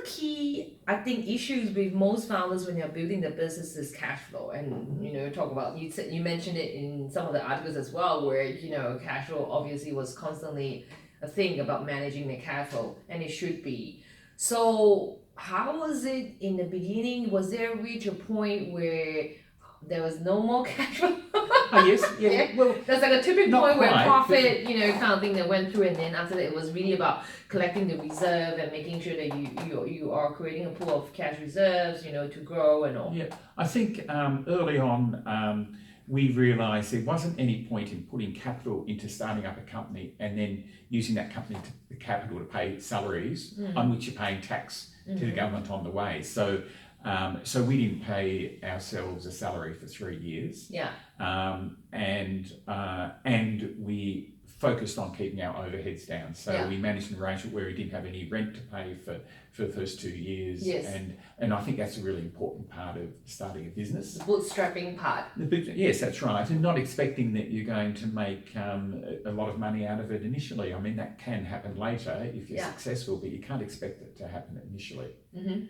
key, I think, issues with most founders when you're building the business is cash flow. And talk about you mentioned it in some of the articles as well, where cash flow obviously was constantly a thing about managing the cash flow, and it should be. So how was it in the beginning? Was there reach a point where there was no more cash flow? Oh yes, yeah. Well, there's like a tipping point where quite, profit, kind of thing that went through, and then after that it was really about collecting the reserve and making sure that you are creating a pool of cash reserves, to grow and all. Yeah, I think early on we realised there wasn't any point in putting capital into starting up a company and then using that company the capital to pay salaries on which you're paying tax to the government on the way. So we didn't pay ourselves a salary for 3 years. Yeah. And we focused on keeping our overheads down. So we managed an arrangement where we didn't have any rent to pay for the first 2 years. Yes. And I think that's a really important part of starting a business. The bootstrapping part. Yes, that's right. And not expecting that you're going to make a lot of money out of it initially. I mean, that can happen later if you're successful, but you can't expect it to happen initially. Mm-hmm.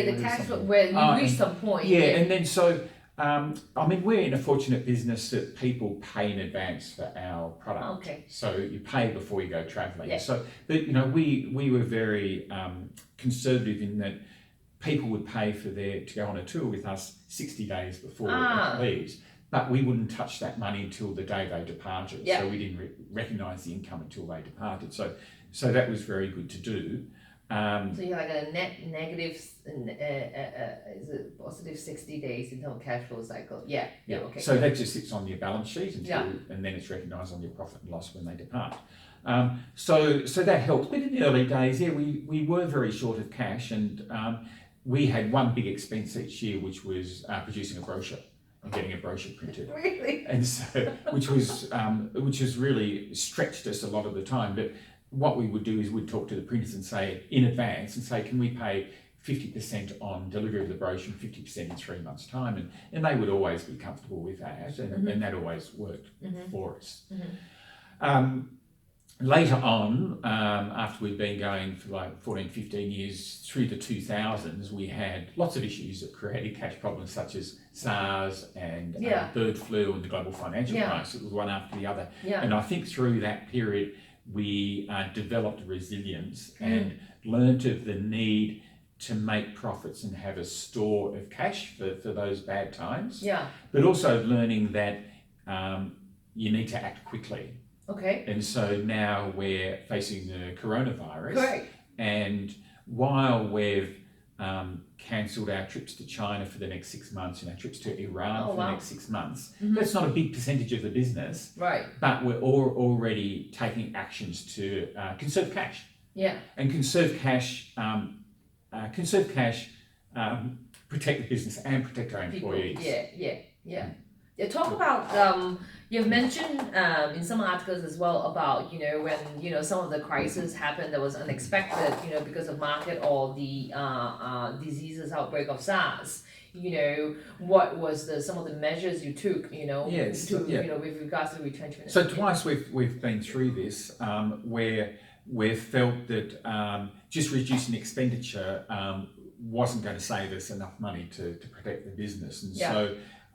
The cash flow where you reach some point. And then so we're in a fortunate business that people pay in advance for our product. Okay. So you pay before you go travelling. Yeah. So, but we were very conservative in that people would pay to go on a tour with us 60 days before it leaves. But we wouldn't touch that money until the day they departed. Yeah. So we didn't recognise the income until they departed. So that was very good to do. So you're like a net negative, is it positive 60 days in terms of cash flow cycle? Yeah. Okay. So that just sits on your balance sheet and then it's recognised on your profit and loss when they depart. So that helped. But in the early days, we were very short of cash, and we had one big expense each year, which was producing a brochure and getting a brochure printed. Really? And so, which has really stretched us a lot of the time. But what we would do is we'd talk to the printers and say in advance and say, can we pay 50% on delivery of the brochure and 50% in 3 months' time? And they would always be comfortable with that, and that always worked for us. Mm-hmm. Later on, after we'd been going for like 14, 15 years, through the 2000s, we had lots of issues that created cash problems, such as SARs and bird flu and the global financial crisis. It was one after the other. Yeah. And I think through that period, we developed resilience and learnt of the need to make profits and have a store of cash for those bad times. Yeah. But also learning that you need to act quickly. Okay. And so now we're facing the coronavirus. Correct. And while we've cancelled our trips to China for the next 6 months and our trips to Iran for the next 6 months, that's not a big percentage of the business. Right. But we're already taking actions to conserve cash. Yeah. And conserve cash, protect the business and protect our employees. Yeah. Talk about, you've mentioned in some articles as well about, when, some of the crises happened that was unexpected, because of market or the diseases outbreak of SARS. What was some of the measures you took, with regards to retrenchment? So twice we've been through this, where we've felt that just reducing expenditure wasn't going to save us enough money to protect the business.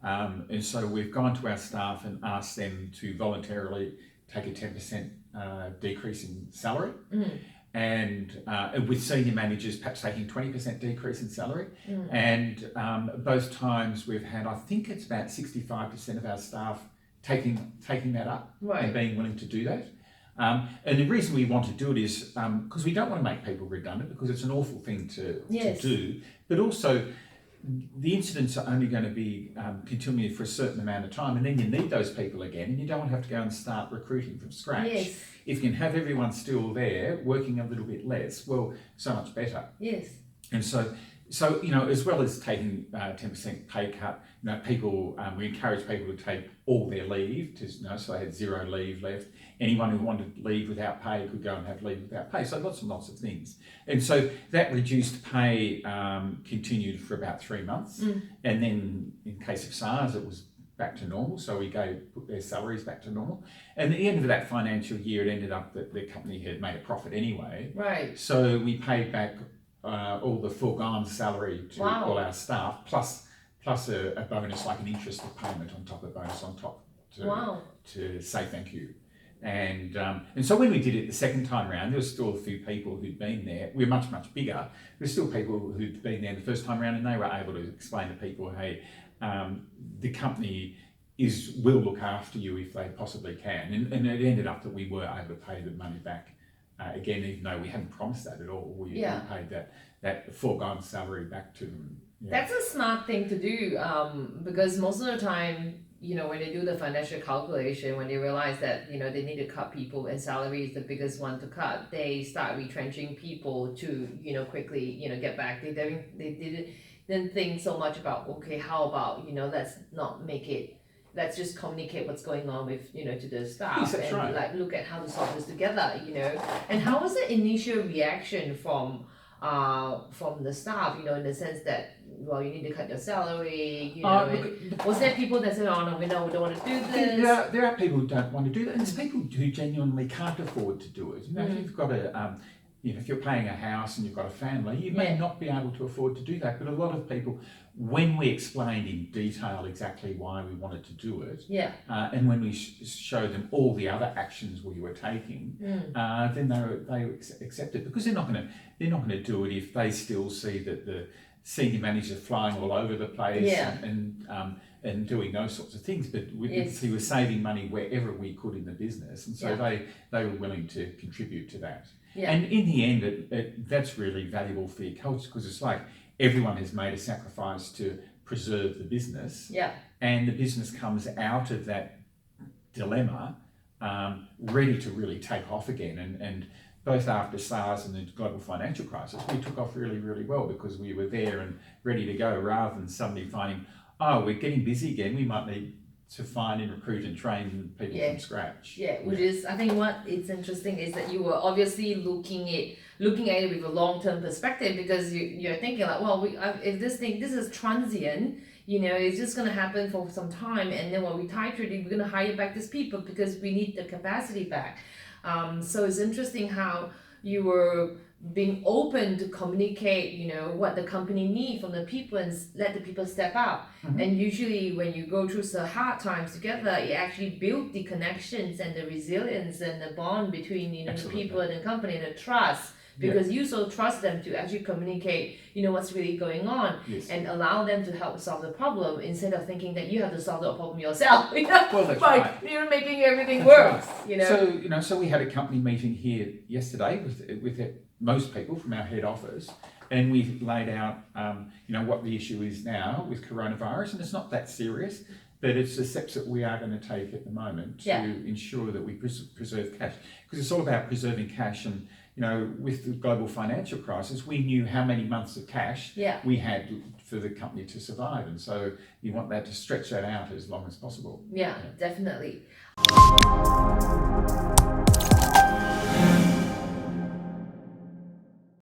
And so we've gone to our staff and asked them to voluntarily take a 10% decrease in salary. And with senior managers perhaps taking 20% decrease in salary. And both times we've had, I think it's about 65% of our staff taking that up and being willing to do that. And the reason we want to do it is because we don't want to make people redundant, because it's an awful thing to do, but also the incidents are only going to be continuing for a certain amount of time, and then you need those people again, and you don't want to have to go and start recruiting from scratch. Yes. If you can have everyone still there, working a little bit less, well, so much better. Yes. And so as well as taking 10% pay cut, people, we encourage people to take all their leave, so they had 0 leave left. Anyone who wanted leave without pay could go and have leave without pay. So lots and lots of things. And so that reduced pay continued for about 3 months. And then in case of SARS, it was back to normal. So we put their salaries back to normal. And at the end of that financial year, it ended up that the company had made a profit anyway. Right. So we paid back all the foregone salary to all our staff, plus a bonus, like an interest payment on top of bonus on top to say thank you. And so when we did it the second time around, there was still a few people who'd been there. We're much, much bigger. There's still people who'd been there the first time around, and they were able to explain to people, hey, the company will look after you if they possibly can. And it ended up that we were able to pay the money back again, even though we hadn't promised that at all. We paid that foregone salary back to them. Yeah. That's a smart thing to do, because most of the time, when they do the financial calculation, when they realize that, they need to cut people and salary is the biggest one to cut, they start retrenching people to, quickly, get back. They didn't think so much about, okay, how about, let's just communicate what's going on with, to the staff, yes, and right. Look at how to solve this together, And how was the initial reaction from the staff, in the sense that, well, you need to cut your salary, was there people that said, oh no, we don't want to do this? There are people who don't want to do that, and there's people who genuinely can't afford to do it. If you've got if you're paying a house and you've got a family, you may not be able to afford to do that. But a lot of people, when we explained in detail exactly why we wanted to do it, and when we showed them all the other actions we were taking, then they accepted, because they're not going to do it if they still see that the senior manager flying all over the place and doing those sorts of things. But he was saving money wherever we could in the business, and so they were willing to contribute to that. Yeah. And in the end, that's really valuable for your culture, because it's like everyone has made a sacrifice to preserve the business, and the business comes out of that dilemma ready to really take off again. And both after SARS and the global financial crisis, we took off really, really well, because we were there and ready to go, rather than suddenly finding, we're getting busy again, we might need to find and recruit and train people from scratch. Which is, I think what it's interesting is that you were obviously looking at it with a long-term perspective, because you're thinking like, well, if this is transient, it's just going to happen for some time, and then when we titrate it, we're going to hire back these people because we need the capacity back. So it's interesting how you were being open to communicate, what the company needs from the people, and let the people step up. Mm-hmm. And usually when you go through the hard times together, it actually build the connections and the resilience and the bond between, the people and the company, and the trust. Because you so trust them to actually communicate, what's really going on, and allow them to help solve the problem, instead of thinking that you have to solve the problem yourself. Well, that's right. You're making everything worse. Right. So we had a company meeting here yesterday with most people from our head office, and we laid out, what the issue is now with coronavirus, and it's not that serious. But it's the steps that we are going to take at the moment to ensure that we preserve cash, because it's all about preserving cash. And with the global financial crisis, we knew how many months of cash we had for the company to survive, and so you want that to stretch that out as long as possible. Yeah. Definitely.